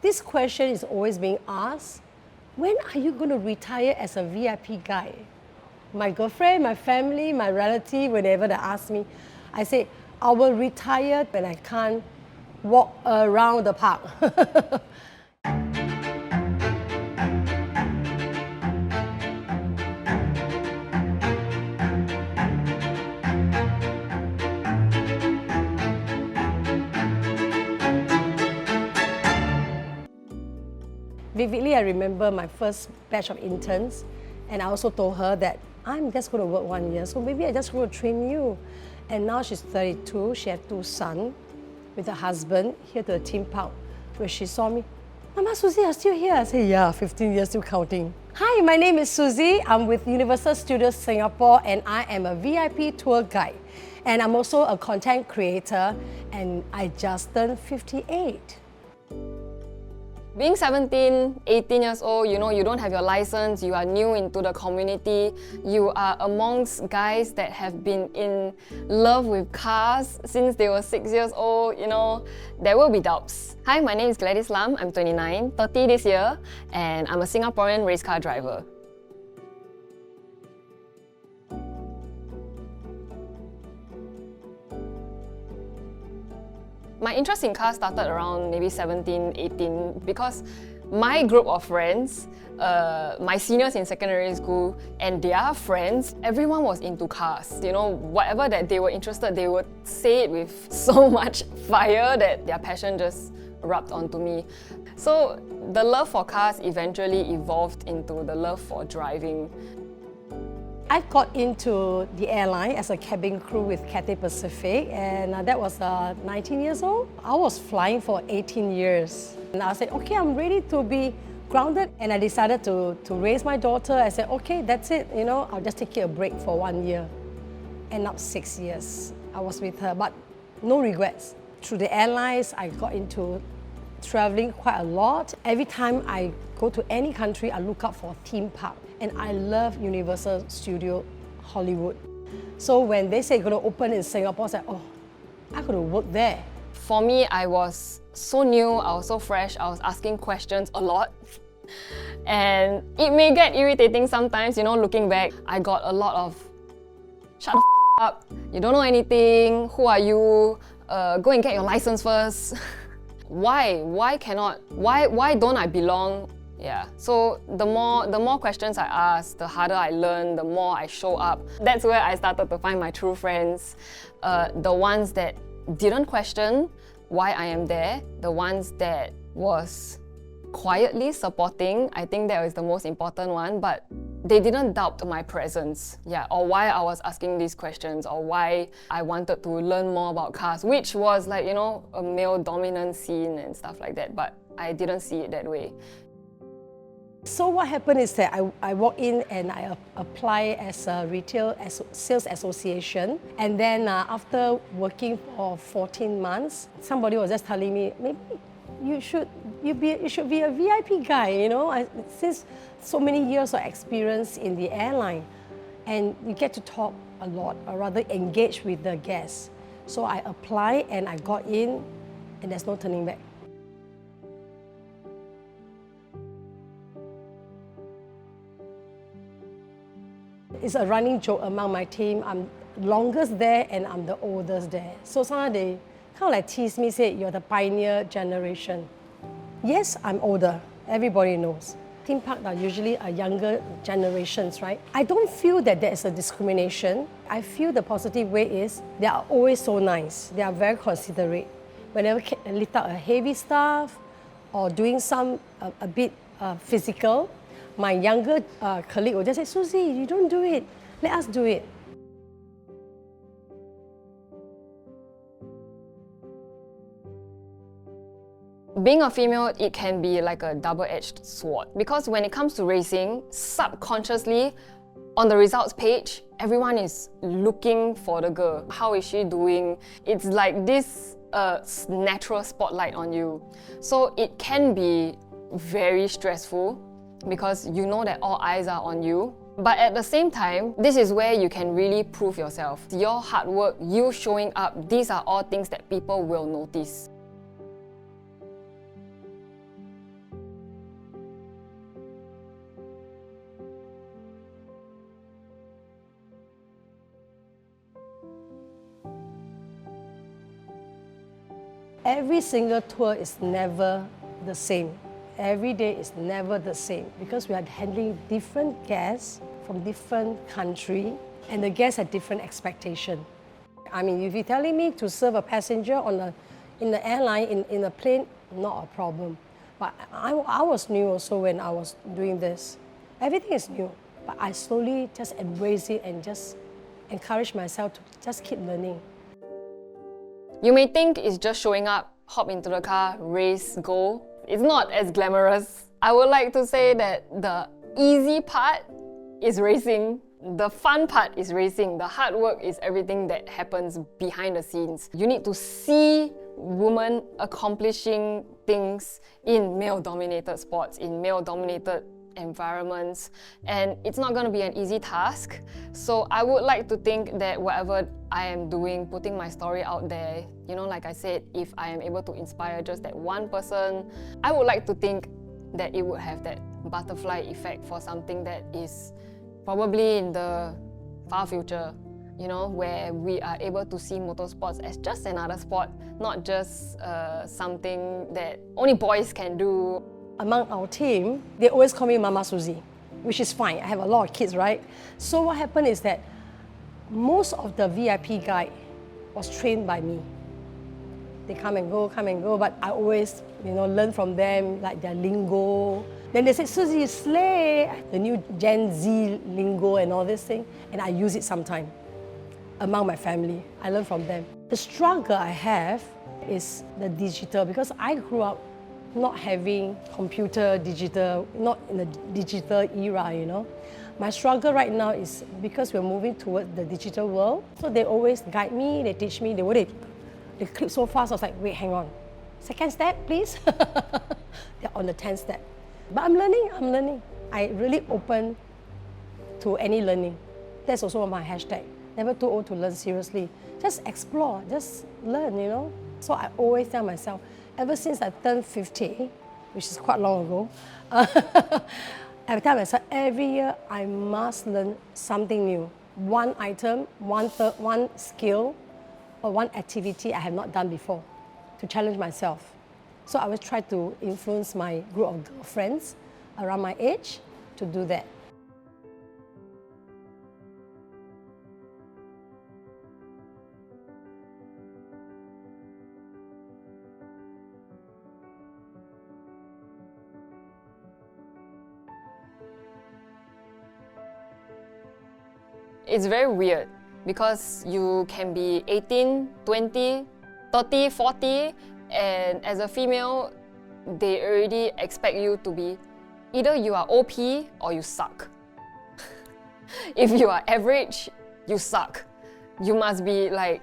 This question is always being asked, when are you going to retire as a VIP guy? My girlfriend, my family, my relative, whenever they ask me, I say, I will retire when I can't walk around the park. Vividly, I remember my first batch of interns, and I also told her that I'm just going to work 1 year, so maybe I just going to train you. And now she's 32, she has 2 sons with her husband here to the theme park, where she saw me. Mama, Susie, you're still here? I said, yeah, 15 years, still counting. Hi, my name is Susie. I'm with Universal Studios Singapore, and I am a VIP tour guide. And I'm also a content creator, and I just turned 58. Being 17, 18 years old, you know, you don't have your license, you are new into the community, you are amongst guys that have been in love with cars since they were 6 years old, you know, there will be doubts. Hi, my name is Gladys Lam, I'm 29, 30 this year, and I'm a Singaporean race car driver. My interest in cars started around maybe 17, 18 because my group of friends, my seniors in secondary school and their friends, everyone was into cars. You know, whatever that they were interested, they would say it with so much fire that their passion just rubbed onto me. So the love for cars eventually evolved into the love for driving. I got into the airline as a cabin crew with Cathay Pacific, and that was 19 years old. I was flying for 18 years. And I said, okay, I'm ready to be grounded. And I decided to raise my daughter. I said, okay, that's it. You know, I'll just take a break for 1 year. And now 6 years I was with her, but no regrets. Through the airlines, I got into traveling quite a lot. Every time I go to any country, I look out for a theme park. And I love Universal Studio Hollywood. So when they say going to open in Singapore, I said, oh, I could have worked there. For me, I was so new, I was so fresh, I was asking questions a lot. And it may get irritating sometimes, you know, looking back. I got a lot of, shut the up, you don't know anything, who are you, go and get your license first. Why don't I belong? Yeah, so the more questions I ask, the harder I learn, the more I show up. That's where I started to find my true friends. The ones that didn't question why I am there, the ones that was quietly supporting. I think that was the most important one, but they didn't doubt my presence, yeah, or why I was asking these questions, or why I wanted to learn more about cars, which was like, you know, a male dominant scene and stuff like that, but I didn't see it that way. So what happened is that I walked in and I applied as a retail sales association. And then after working for 14 months, somebody was just telling me, maybe you should be a VIP guy, you know, since so many years of experience in the airline. And you get to talk a lot, or rather engage with the guests. So I applied and I got in, and there's no turning back. It's a running joke among my team. I'm longest there and I'm the oldest there. So sometimes they kind of like tease me, say, you're the pioneer generation. Yes, I'm older. Everybody knows. Theme parks are usually a younger generations, right? I don't feel that there is a discrimination. I feel the positive way is they are always so nice. They are very considerate. Whenever I lift up a heavy stuff or doing some a bit physical, my younger colleague will just say, Susie, you don't do it. Let us do it. Being a female, it can be like a double-edged sword. Because when it comes to racing, subconsciously, on the results page, everyone is looking for the girl. How is she doing? It's like this natural spotlight on you. So it can be very stressful, because you know that all eyes are on you. But at the same time, this is where you can really prove yourself. Your hard work, you showing up, these are all things that people will notice. Every single tour is never the same. Every day is never the same because we are handling different guests from different country and the guests have different expectation. I mean, if you're telling me to serve a passenger in the airline, in a plane, not a problem. But I was new also when I was doing this. Everything is new, but I slowly just embrace it and just encourage myself to just keep learning. You may think it's just showing up, hop into the car, race, go. It's not as glamorous. I would like to say that the easy part is racing. The fun part is racing. The hard work is everything that happens behind the scenes. You need to see women accomplishing things in male-dominated sports, in male-dominated environments, and it's not going to be an easy task. So I would like to think that whatever I am doing, putting my story out there, you know, like I said, if I am able to inspire just that one person, I would like to think that it would have that butterfly effect for something that is probably in the far future, you know, where we are able to see motorsports as just another sport, not just something that only boys can do. Among our team, they always call me Mama Susie, which is fine. I have a lot of kids, right? So what happened is that most of the VIP guide was trained by me. They come and go, but I always, learn from them, like their lingo. Then they say, Susie, slay, the new Gen Z lingo and all this thing, and I use it sometimes among my family. I learn from them. The struggle I have is the digital, because I grew up not having computer, digital, not in the digital era, My struggle right now is because we're moving towards the digital world. So they always guide me, they teach me, they click so fast, I was like, wait, hang on. Second step, please. They're on the 10th step. But I'm learning. I really open to any learning. That's also my hashtag. Never too old to learn seriously. Just explore, just learn, So I always tell myself, ever since I turned 50, which is quite long ago, I tell myself every year I must learn something new. One item, one skill, or one activity I have not done before to challenge myself. So I always try to influence my group of girlfriends around my age to do that. It's very weird because you can be 18, 20, 30, 40, and as a female, they already expect you to be either you are OP or you suck. If you are average, you suck. You must be like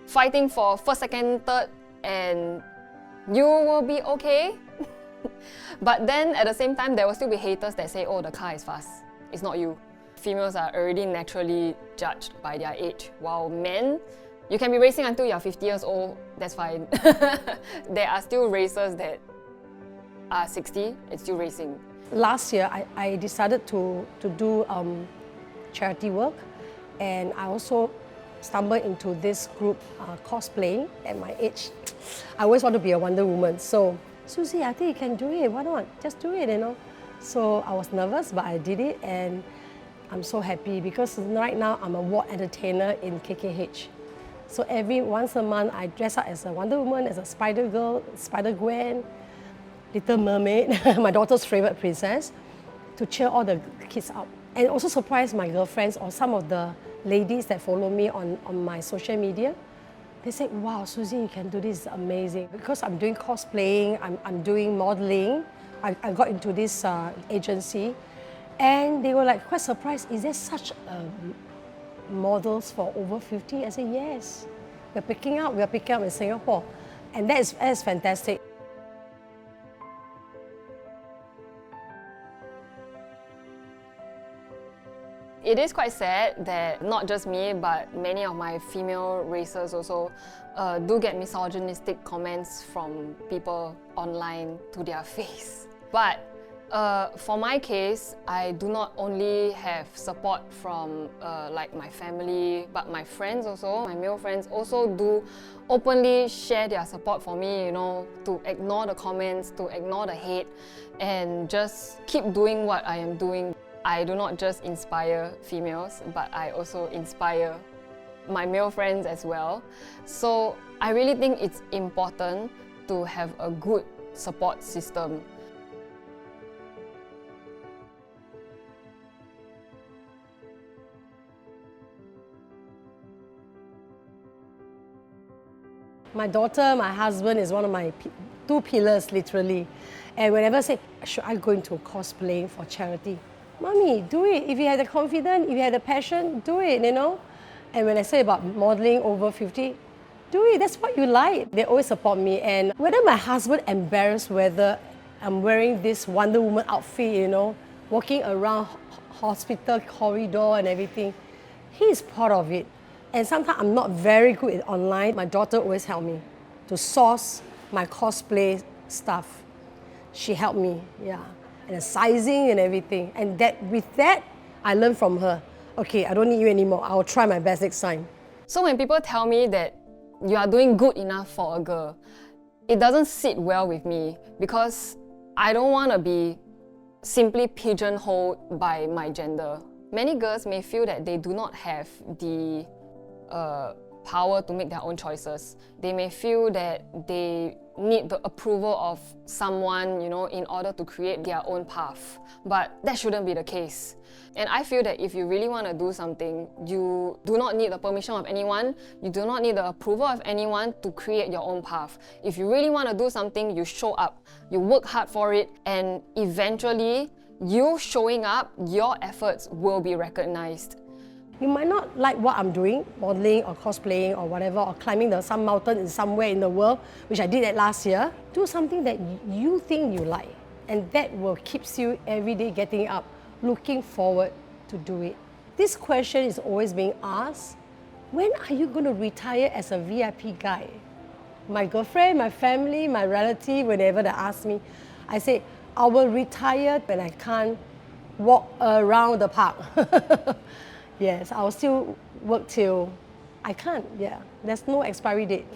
fighting for first, second, third, and you will be okay. But then at the same time, there will still be haters that say, oh, the car is fast. It's not you. Females are already naturally judged by their age, while men, you can be racing until you're 50 years old, that's fine. There are still racers that are 60 and still racing. Last year, I decided to do charity work, and I also stumbled into this group cosplaying at my age. I always want to be a Wonder Woman, so Susie, I think you can do it, why not? Just do it, So I was nervous, but I did it, and I'm so happy because right now I'm a ward entertainer in KKH. So once a month I dress up as a Wonder Woman, as a Spider Girl, Spider Gwen, Little Mermaid, my daughter's favorite princess, to cheer all the kids up. And also surprise my girlfriends or some of the ladies that follow me on my social media. They say, wow, Susie, you can do this, it's amazing. Because I'm doing cosplaying, I'm doing modeling, I got into this agency. And they were like quite surprised, is there such models for over 50? I said, yes. We are picking up in Singapore. And that is fantastic. It is quite sad that not just me, but many of my female racers also do get misogynistic comments from people online to their face. But For my case, I do not only have support from like my family, but my friends also, my male friends also do openly share their support for me, you know, to ignore the comments, to ignore the hate, and just keep doing what I am doing. I do not just inspire females, but I also inspire my male friends as well. So I really think it's important to have a good support system. My daughter, my husband is one of my two pillars, literally. And whenever I say, should I go into cosplaying for charity? Mommy, do it. If you have the confidence, if you have the passion, do it, you know? And when I say about modeling over 50, do it. That's what you like. They always support me. And whether my husband embarrassed whether I'm wearing this Wonder Woman outfit, you know, walking around hospital corridor and everything, he's proud of it. And sometimes I'm not very good at online. My daughter always helped me to source my cosplay stuff. She helped me, yeah. And the sizing and everything. And with that, I learned from her. Okay, I don't need you anymore. I'll try my best next time. So when people tell me that you are doing good enough for a girl, it doesn't sit well with me because I don't want to be simply pigeonholed by my gender. Many girls may feel that they do not have the power to make their own choices. They may feel that they need the approval of someone, you know, in order to create their own path. But that shouldn't be the case. And I feel that if you really want to do something, you do not need the permission of anyone, you do not need the approval of anyone to create your own path. If you really want to do something, you show up, you work hard for it, and eventually, you showing up, your efforts will be recognized. You might not like what I'm doing, modeling or cosplaying or whatever, or climbing some mountain in somewhere in the world, which I did that last year. Do something that you think you like, and that will keep you every day getting up, looking forward to do it. This question is always being asked, when are you going to retire as a VIP guy? My girlfriend, my family, my relative, whenever they ask me, I say, I will retire when I can't walk around the park. Yes, I'll still work till I can't, yeah. There's no expiry date.